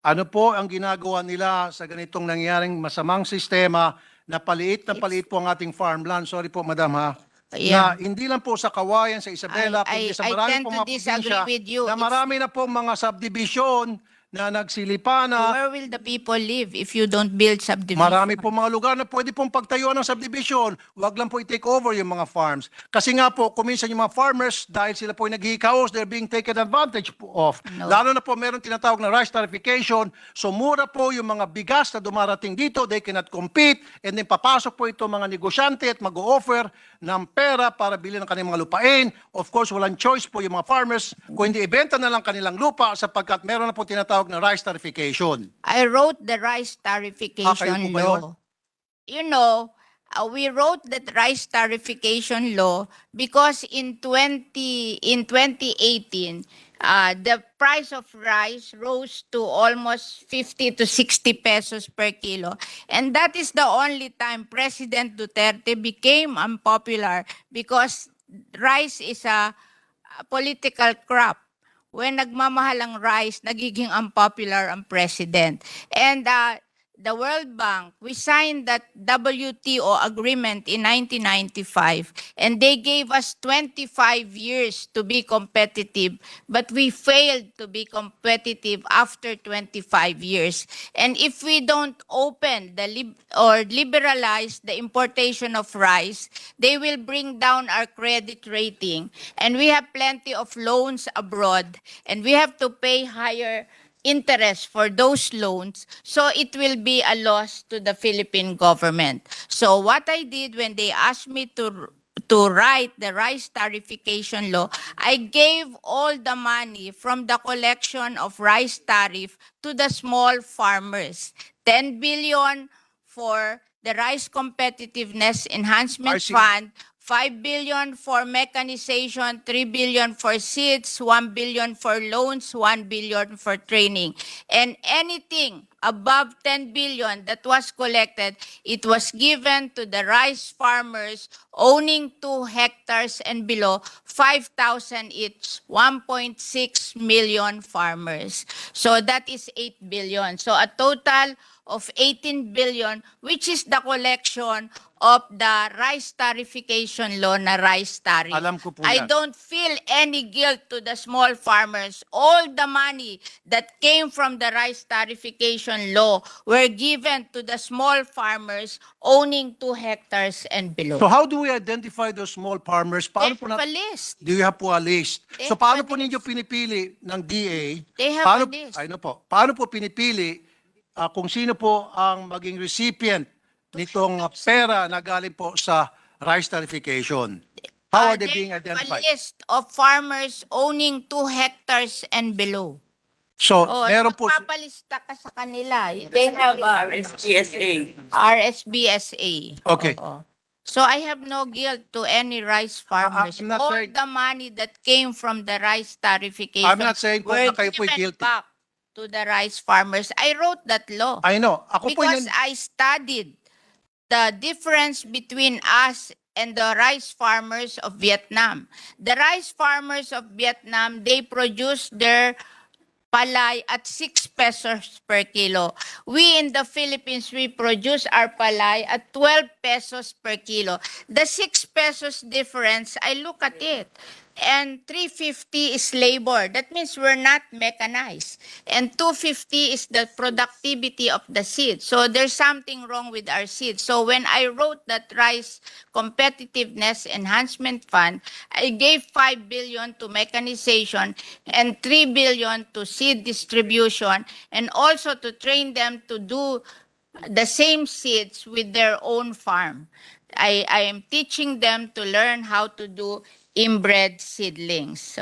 Ano po ang ginagawa nila sa ganitong nangyaring masamang sistema na paliit po ang ating farmland? Sorry po, madam ha. Na Yeah. hindi lang po sa Kawayan, sa Isabela, kundi sa I marami tend pong to mga disagree probinsya with you. na marami na pong mga subdivision na nagsilipa na. Where will the people live if you don't build subdivision? Marami po mga lugar na pwede pong pagtayuan ng subdivision. Huwag lang po i-take over yung mga farms. Kasi nga po, kuminsan yung mga farmers, dahil sila po naghihikaos, they're being taken advantage of. No. Lalo na po meron tinatawag na rice tarification. So mura po yung mga bigas na dumarating dito, they cannot compete. And then papasok po ito mga negosyante at mag-o-offer ng pera para bilhin ng kanilang mga lupain. Of course, walang choice po yung mga farmers kung hindi ibenta na lang kanilang lupa sapagkat meron na po tinatawag na rice tarification. I wrote the rice tarification kayo po ba yun? law. You know, we wrote that rice tarification law because in 2018, the price of rice rose to almost 50 to 60 pesos per kilo. And that is the only time President Duterte became unpopular because rice is a political crop. When nagmamahal ang rice, nagiging unpopular ang president. And the World Bank, we signed that WTO agreement in 1995, and they gave us 25 years to be competitive, but we failed to be competitive after 25 years. And if we don't open or liberalize the importation of rice, they will bring down our credit rating. And we have plenty of loans abroad, and we have to pay higher interest for those loans, so it will be a loss to the Philippine government. So what I did when they asked me to write the rice tarification law, I gave all the money from the collection of rice tariff to the small farmers. 10 billion for the Rice Competitiveness Enhancement RC. Fund, 5 billion for mechanization, 3 billion for seeds, 1 billion for loans, 1 billion for training. And anything above 10 billion that was collected, it was given to the rice farmers owning 2 hectares and below, 5,000 each, 1.6 million farmers. So that is 8 billion. So a total of 18 billion, which is the collection of the rice tarification law na rice tariff. Alam ko po I yan. don't feel any guilt to the small farmers. All the money that came from the rice tarification law were given to the small farmers owning 2 hectares and below. So how do we identify those small farmers? Paano po They have a list. Do you have po a list? They So have paano a po ninyo list. pinipili ng DA? They have paano, a list. Ay, no po. Paano po pinipili kung sino po ang maging recipient nitong pera na galing po sa rice tarification? How are they being They have identified? a list of farmers owning 2 hectares and below. So, Oh, meron po, papalista ka sa kanila. They have RSGSA. RSBSA. Okay. Oo. So I have no guilt to any rice farmers. I'm not All saying- the money that came from the rice tarification I'm not saying po were na kayo po'y given guilty. back to the rice farmers. I wrote that law I know, ako po because yan, I studied the difference between us and the rice farmers of Vietnam. The rice farmers of Vietnam, they produce their palay at 6 pesos per kilo. We in the Philippines, we produce our palay at 12 pesos per kilo. The 6 pesos difference, I look at it. And 350 is labor. That means we're not mechanized. And 250 is the productivity of the seed. So there's something wrong with our seed. So when I wrote that Rice Competitiveness Enhancement Fund, I gave 5 billion to mechanization and 3 billion to seed distribution, and also to train them to do the same seeds with their own farm. I am teaching them to learn how to do inbred seedlings.